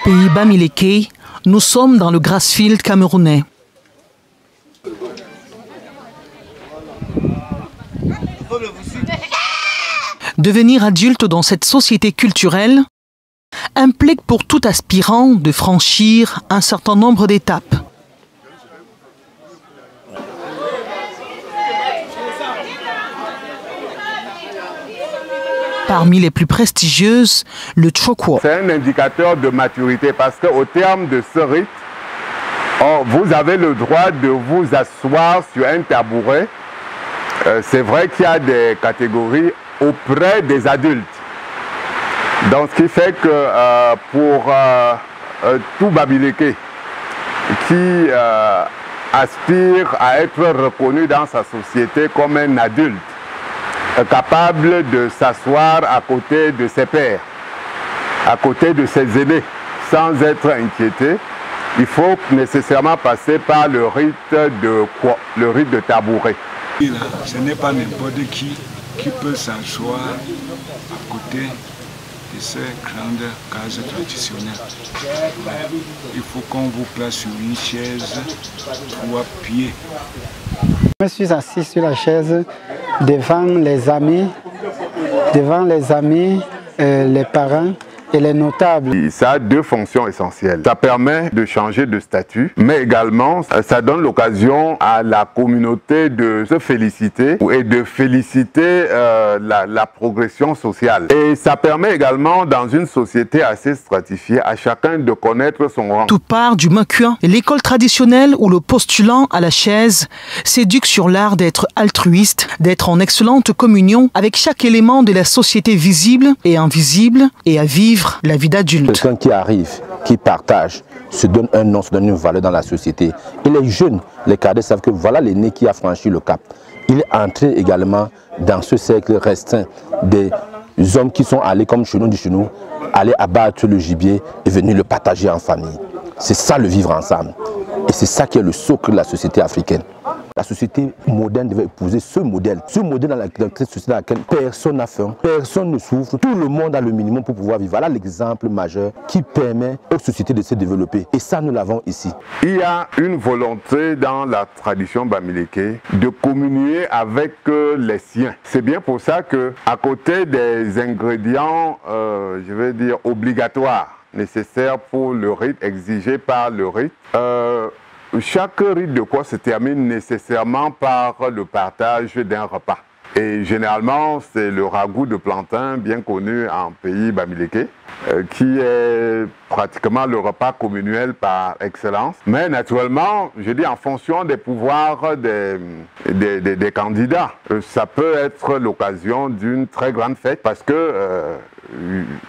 Pays Bamileke, nous sommes dans le Grassfield camerounais. Devenir adulte dans cette société culturelle implique pour tout aspirant de franchir un certain nombre d'étapes. Parmi les plus prestigieuses, le Tchokwo. C'est un indicateur de maturité parce qu'au terme de ce rite, vous avez le droit de vous asseoir sur un tabouret. C'est vrai qu'il y a des catégories auprès des adultes. Donc ce qui fait que pour tout Bamileke qui aspire à être reconnu dans sa société comme un adulte, capable de s'asseoir à côté de ses pairs, à côté de ses aînés, sans être inquiété, il faut nécessairement passer par le rite de tabouret. Ce n'est pas n'importe qui peut s'asseoir à côté de ces grandes cases traditionnelles. Il faut qu'on vous place sur une chaise, 3 pieds. Je me suis assis sur la chaise devant les amis, les parents et les notables. Ça a 2 fonctions essentielles. Ça permet de changer de statut, mais également ça donne l'occasion à la communauté de se féliciter et de féliciter la progression sociale. Et ça permet également, dans une société assez stratifiée, à chacun de connaître son rang. Tout part du Mokua, l'école traditionnelle où le postulant à la chaise s'éduque sur l'art d'être altruiste, d'être en excellente communion avec chaque élément de la société visible et invisible et à vivre la vie d'adulte. Quelqu'un qui arrive, qui partage, se donne un nom, se donne une valeur dans la société. Et les jeunes, les cadets savent que voilà l'aîné qui a franchi le cap. Il est entré également dans ce cercle restreint des hommes qui sont allés, comme chez nous, aller abattre le gibier et venir le partager en famille. C'est ça le vivre ensemble. Et c'est ça qui est le socle de la société africaine. La société moderne devait épouser ce modèle dans la société dans laquelle personne n'a faim, personne ne souffre, tout le monde a le minimum pour pouvoir vivre. Voilà l'exemple majeur qui permet aux sociétés de se développer. Et ça, nous l'avons ici. Il y a une volonté dans la tradition Bamileke de communier avec les siens. C'est bien pour ça que, à côté des ingrédients, je vais dire, obligatoires, nécessaires pour le rite, exigés par le rite, chaque rite de quoi se termine nécessairement par le partage d'un repas. Et généralement, c'est le ragoût de plantain, bien connu en pays Bamileke, qui est pratiquement le repas communuel par excellence. Mais naturellement, je dis en fonction des pouvoirs des candidats, ça peut être l'occasion d'une très grande fête parce que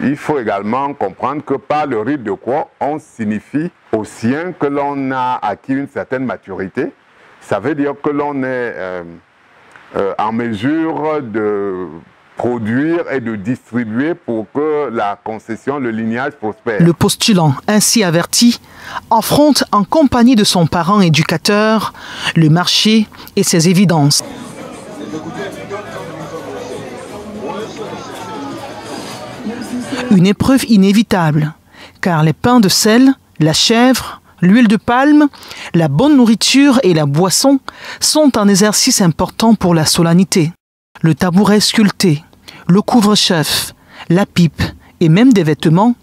il faut également comprendre que par le rite de quoi on signifie aux siens que l'on a acquis une certaine maturité. Ça veut dire que l'on est en mesure de produire et de distribuer pour que la concession, le lignage prospère. Le postulant, ainsi averti, affronte en compagnie de son parent éducateur le marché et ses évidences. Une épreuve inévitable, car les pains de sel, la chèvre, l'huile de palme, la bonne nourriture et la boisson sont un exercice important pour la solennité. Le tabouret sculpté, le couvre-chef, la pipe et même des vêtements,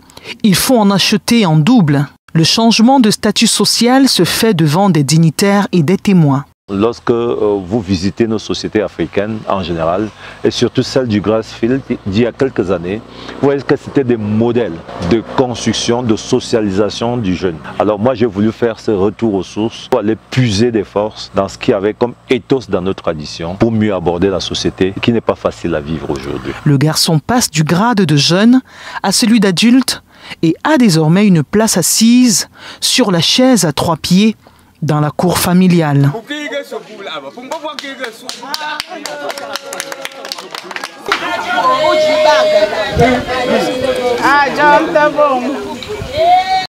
il faut en acheter en double. Le changement de statut social se fait devant des dignitaires et des témoins. Lorsque vous visitez nos sociétés africaines en général, et surtout celle du Grassfield d'il y a quelques années, vous voyez que c'était des modèles de construction, de socialisation du jeune. Alors moi j'ai voulu faire ce retour aux sources pour aller puiser des forces dans ce qu'il y avait comme ethos dans nos traditions pour mieux aborder la société qui n'est pas facile à vivre aujourd'hui. Le garçon passe du grade de jeune à celui d'adulte et a désormais une place assise sur la chaise à 3 pieds dans la cour familiale. Ah,